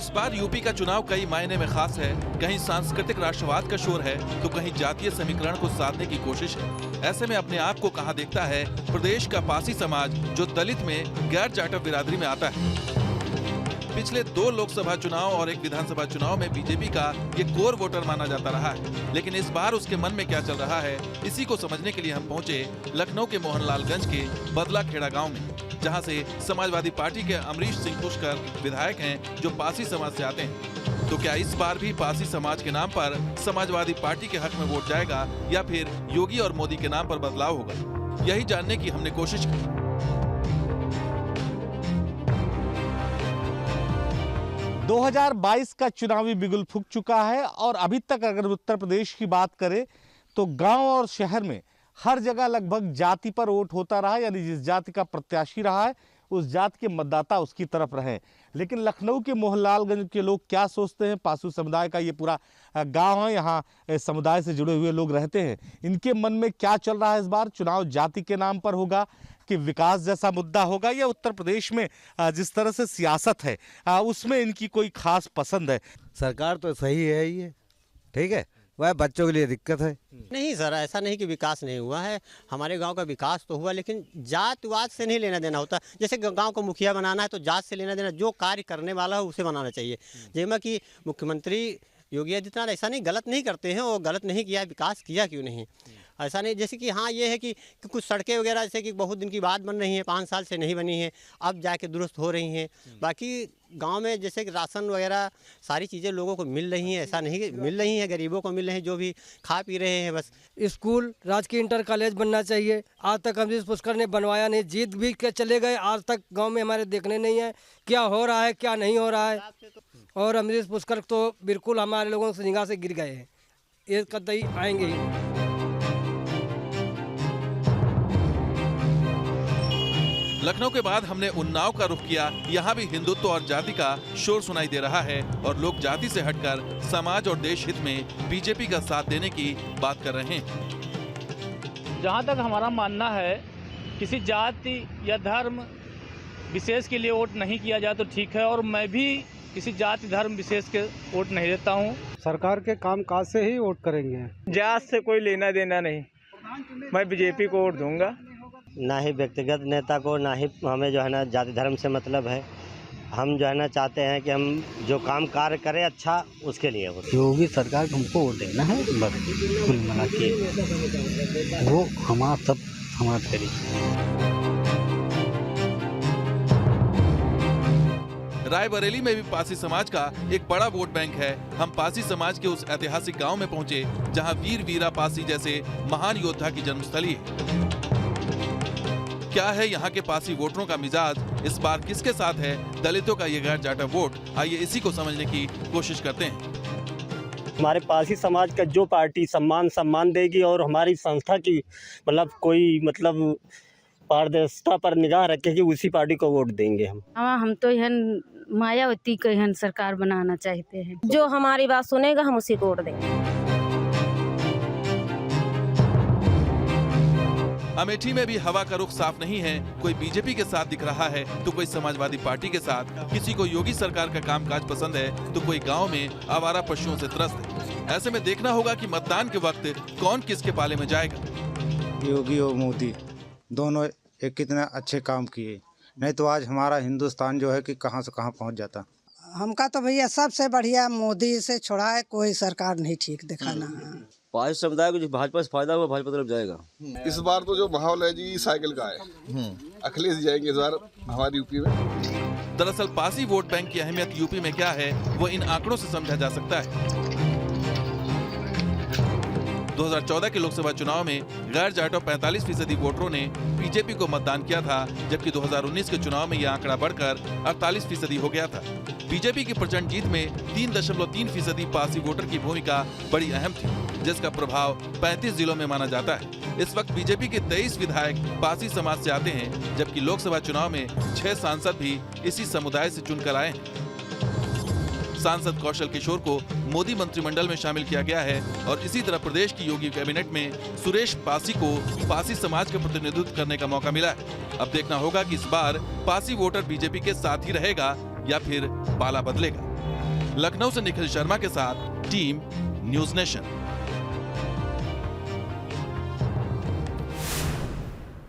इस बार यूपी का चुनाव कई मायने में खास है। कहीं सांस्कृतिक राष्ट्रवाद का शोर है तो कहीं जातीय समीकरण को साधने की कोशिश है। ऐसे में अपने आप को कहां देखता है प्रदेश का पासी समाज, जो दलित में गैर जाटव बिरादरी में आता है। पिछले 2 लोकसभा चुनाव और 1 विधानसभा चुनाव में बीजेपी का ये कोर वोटर माना जाता रहा है, लेकिन इस बार उसके मन में क्या चल रहा है, इसी को समझने के लिए हम पहुंचे लखनऊ के मोहनलालगंज के बदला खेड़ा गांव में, जहां से समाजवादी पार्टी के अमरीश सिंह पुष्कर विधायक हैं, जो पासी समाज से आते हैं। तो क्या इस बार भी पासी समाज के नाम पर समाजवादी पार्टी के हक में वोट जाएगा या फिर योगी और मोदी के नाम पर बदलाव होगा? यही जानने की हमने कोशिश की। दो 2022 का चुनावी बिगुल फूंक चुका है और अभी तक अगर उत्तर प्रदेश की बात करें तो गांव और शहर में हर जगह लगभग जाति पर वोट होता रहा, यानी जिस जाति का प्रत्याशी रहा है उस जाति के मतदाता उसकी तरफ रहे। लेकिन लखनऊ के मोहनलालगंज के लोग क्या सोचते हैं, पासु समुदाय का ये पूरा गांव है, यहाँ समुदाय से जुड़े हुए लोग रहते हैं, इनके मन में क्या चल रहा है? इस बार चुनाव जाति के नाम पर होगा कि विकास जैसा मुद्दा होगा, या उत्तर प्रदेश में जिस तरह से सियासत है उसमें इनकी कोई खास पसंद है? सरकार तो सही है, ये ठीक है, वह बच्चों के लिए दिक्कत है। नहीं सर, ऐसा नहीं कि विकास नहीं हुआ है, हमारे गांव का विकास तो हुआ, लेकिन जातवाद से नहीं लेना देना होता। जैसे गांव को मुखिया बनाना है तो जात से लेना देना, जो कार्य करने वाला है उसे बनाना चाहिए। जैसे कि मुख्यमंत्री योगी आदित्यनाथ ऐसा नहीं गलत नहीं करते हैं, और गलत नहीं किया, विकास किया क्यों नहीं, ऐसा नहीं। जैसे कि हाँ ये है कि कुछ सड़कें वगैरह जैसे कि बहुत दिन की बात बन रही हैं, 5 साल से नहीं बनी हैं, अब जाके दुरुस्त हो रही हैं। बाकी गांव में जैसे कि राशन वगैरह सारी चीज़ें लोगों को मिल रही हैं, ऐसा नहीं कि मिल रही हैं, गरीबों को मिल रही हैं, जो भी खा पी रहे हैं। बस स्कूल राजकीय इंटर कॉलेज बनना चाहिए, आज तक अमरीश पुष्कर ने बनवाया नहीं, जीत भी के चले गए, आज तक गांव में हमारे देखने नहीं है क्या हो रहा है क्या नहीं हो रहा है। और अमरीश पुष्कर तो बिल्कुल हमारे लोगों से निगाह से गिर गए हैं, ये कतई आएंगे ही। लखनऊ के बाद हमने उन्नाव का रुख किया। यहाँ भी हिंदुत्व और जाति का शोर सुनाई दे रहा है और लोग जाति से हटकर समाज और देश हित में बीजेपी का साथ देने की बात कर रहे हैं। जहाँ तक हमारा मानना है, किसी जाति या धर्म विशेष के लिए वोट नहीं किया जाए तो ठीक है, और मैं भी किसी जाति धर्म विशेष के वोट नहीं देता हूँ। सरकार के काम काज से ही वोट करेंगे, जात से कोई लेना देना नहीं। मैं बीजेपी को वोट दूंगा। ना ही व्यक्तिगत नेता को, ना ही हमें जो है ना जाति धर्म से मतलब है। हम जो है ना चाहते हैं कि हम जो काम कार्य करें अच्छा, उसके लिए हो। योगी सरकार को हमको वोट देना है, बस कुल मिला के वो हमारा सब समाज करेगी। रायबरेली में भी पासी समाज का एक बड़ा वोट बैंक है। हम पासी समाज के उस ऐतिहासिक गांव में पहुंचे जहां वीर वीरा पासी जैसे महान योद्धा की जन्मस्थली है। क्या है यहाँ के पासी वोटरों का मिजाज, इस बार किसके साथ है दलितों का ये गैर जाटव वोट? आइए इसी को समझने की कोशिश करते हैं। हमारे पासी समाज का जो पार्टी सम्मान देगी और हमारी संस्था की मतलब कोई मतलब पारदर्शिता पर निगाह रखेगी, उसी पार्टी को वोट देंगे हम। हम तो यह मायावती को यह सरकार बनाना चाहते हैं, जो हमारी बात सुनेगा हम उसी को वोट देंगे। अमेठी में भी हवा का रुख साफ नहीं है, कोई बीजेपी के साथ दिख रहा है तो कोई समाजवादी पार्टी के साथ। किसी को योगी सरकार का कामकाज पसंद है तो कोई गांव में आवारा पशुओं से त्रस्त है। ऐसे में देखना होगा कि मतदान के वक्त कौन किसके पाले में जाएगा। योगी और मोदी दोनों एक कितने अच्छे काम किए, नहीं तो आज हमारा हिंदुस्तान जो है कि कहां से कहां पहुंच जाता। हमका तो भैया सबसे बढ़िया मोदी से छोड़ा है, कोई सरकार नहीं ठीक दिखाना। पासी समुदाय को जो भाजपा से फायदा हुआ, भाजपा तरफ जाएगा। इस बार तो जो माहौल है जी साइकिल का है, अखिलेश जाएंगे इस बार हमारी यूपी में। दरअसल पासी वोट बैंक की अहमियत यूपी में क्या है वो इन आंकड़ों से समझा जा सकता है। 2014 के लोकसभा चुनाव में गैर जाटव 45% वोटरों ने बीजेपी को मतदान किया था, जबकि 2019 के चुनाव में यह आंकड़ा बढ़कर 48% हो गया था। बीजेपी की प्रचंड जीत में 3.3% पासी वोटर की भूमिका बड़ी अहम थी, जिसका प्रभाव 35 जिलों में माना जाता है। इस वक्त बीजेपी के 23 विधायक पासी समाज से आते हैं, जबकि लोकसभा चुनाव में 6 सांसद भी इसी समुदाय से चुनकर आए हैं। सांसद कौशल किशोर को मोदी मंत्रिमंडल में शामिल किया गया है और इसी तरह प्रदेश की योगी कैबिनेट में सुरेश पासी को पासी समाज का प्रतिनिधित्व करने का मौका मिला है। अब देखना होगा कि इस बार पासी वोटर बीजेपी के साथ ही रहेगा या फिर पाला बदलेगा। लखनऊ से निखिल शर्मा के साथ टीम न्यूज नेशन।